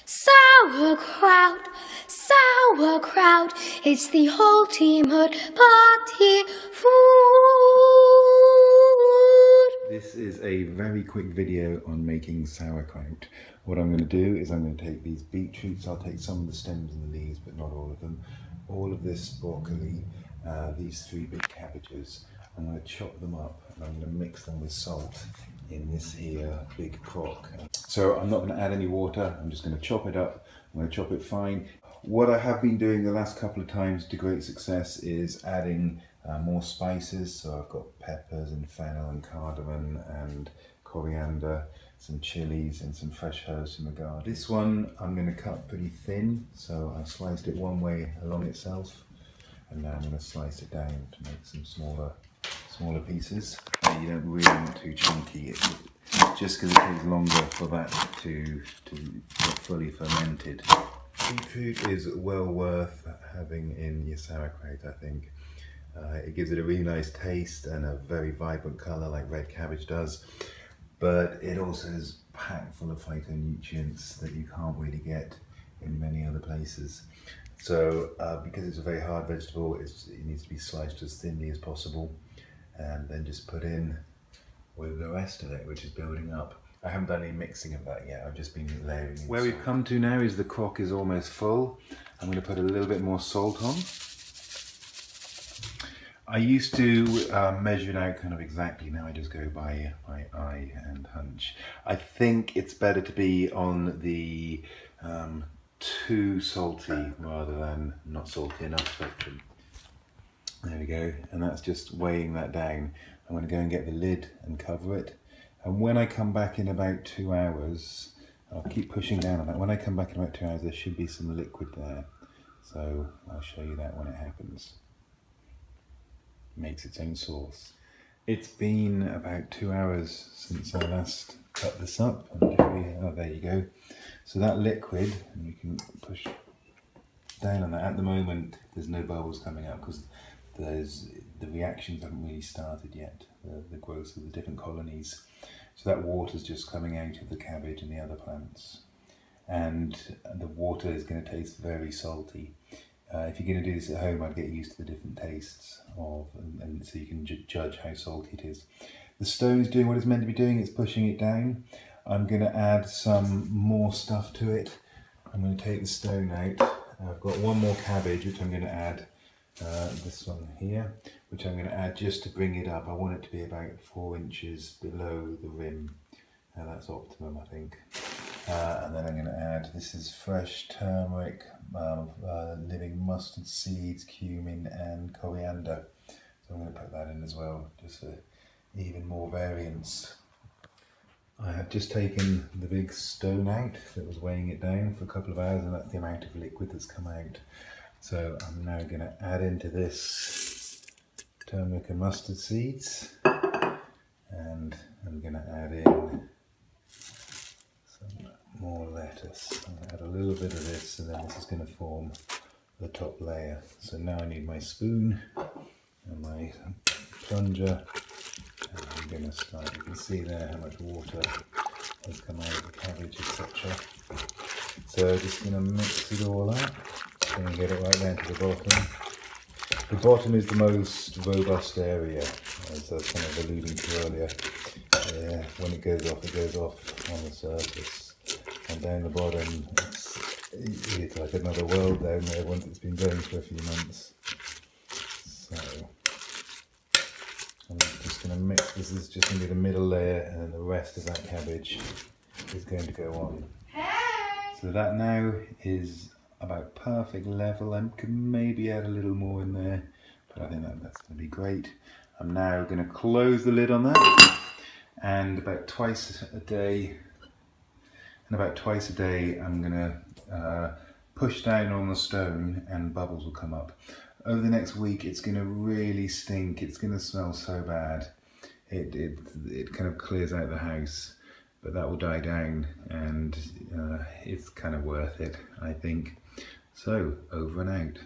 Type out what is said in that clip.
Sauerkraut, sauerkraut, it's the ultimate party food. This is a very quick video on making sauerkraut. What I'm going to do is I'm going to take these beetroots, I'll take some of the stems and the leaves, but not all of them. All of this broccoli, these 3 big cabbages, I'm going to chop them up and I'm going to mix them with salt in this here big crock. So I'm not going to add any water, I'm just going to chop it up, I'm going to chop it fine. What I have been doing the last couple of times to great success is adding more spices. So I've got peppers and fennel and cardamom and coriander, some chilies and some fresh herbs from the garden. This one I'm going to cut pretty thin, so I've sliced it one way along itself, and now I'm going to slice it down to make some smaller pieces. You don't really want too chunky, just because it takes longer for that to get fully fermented. Beetroot is well worth having in your sauerkraut, I think. It gives it a really nice taste and a very vibrant colour like red cabbage does, but it also is packed full of phytonutrients that you can't really get in many other places. So because it's a very hard vegetable, it needs to be sliced as thinly as possible and then just put in with the rest of it, which is building up. I haven't done any mixing of that yet, I've just been layering it. Where we've come to now is the crock is almost full. I'm going to put a little bit more salt on. I used to measure it out kind of exactly, now I just go by eye and hunch. I think it's better to be on the too salty rather than not salty enough spectrum. There we go, and that's just weighing that down. I'm going to go and get the lid and cover it. And when I come back in about 2 hours, I'll keep pushing down on that. When I come back in about 2 hours, there should be some liquid there. So I'll show you that when it happens. It makes its own sauce. It's been about 2 hours since I last cut this up. Oh, there you go. So that liquid, and you can push down on that. At the moment, there's no bubbles coming up because the reactions haven't really started yet, the growth of the different colonies. So that water's just coming out of the cabbage and the other plants. And the water is going to taste very salty. If you're going to do this at home, I'd get used to the different tastes and so you can judge how salty it is. The stone's doing what it's meant to be doing, it's pushing it down. I'm going to add some more stuff to it. I'm going to take the stone out. I've got one more cabbage which I'm going to add. This one here, which I'm going to add just to bring it up. I want it to be about 4 inches below the rim. That's optimum, I think. And then I'm going to add, this is fresh turmeric, living mustard seeds, cumin and coriander. So I'm going to put that in as well, just for even more variance. I have just taken the big stone out that was weighing it down for a couple of hours, and that's the amount of liquid that's come out. So I'm now going to add into this turmeric and mustard seeds, and I'm going to add in some more lettuce. I'm going to add a little bit of this, and then this is going to form the top layer. So now I need my spoon and my plunger, and I'm going to start. You can see there how much water has come out of the cabbage, etc. So just going to mix it all up. And get it right down to the bottom. The bottom is the most robust area, as I was kind of alluding to earlier. When it goes off on the surface. And down the bottom, it's like another world down there once it's been going for a few months. So, I'm just going to mix, this is just going to be the middle layer, and then the rest of that cabbage is going to go on. So that now is about perfect level. I could maybe add a little more in there, but I think that's going to be great. I'm now going to close the lid on that, and about twice a day I'm going to push down on the stone and bubbles will come up. Over the next week it's going to really stink, it's going to smell so bad. It kind of clears out the house, but that will die down, and it's kind of worth it, I think. So, over and out.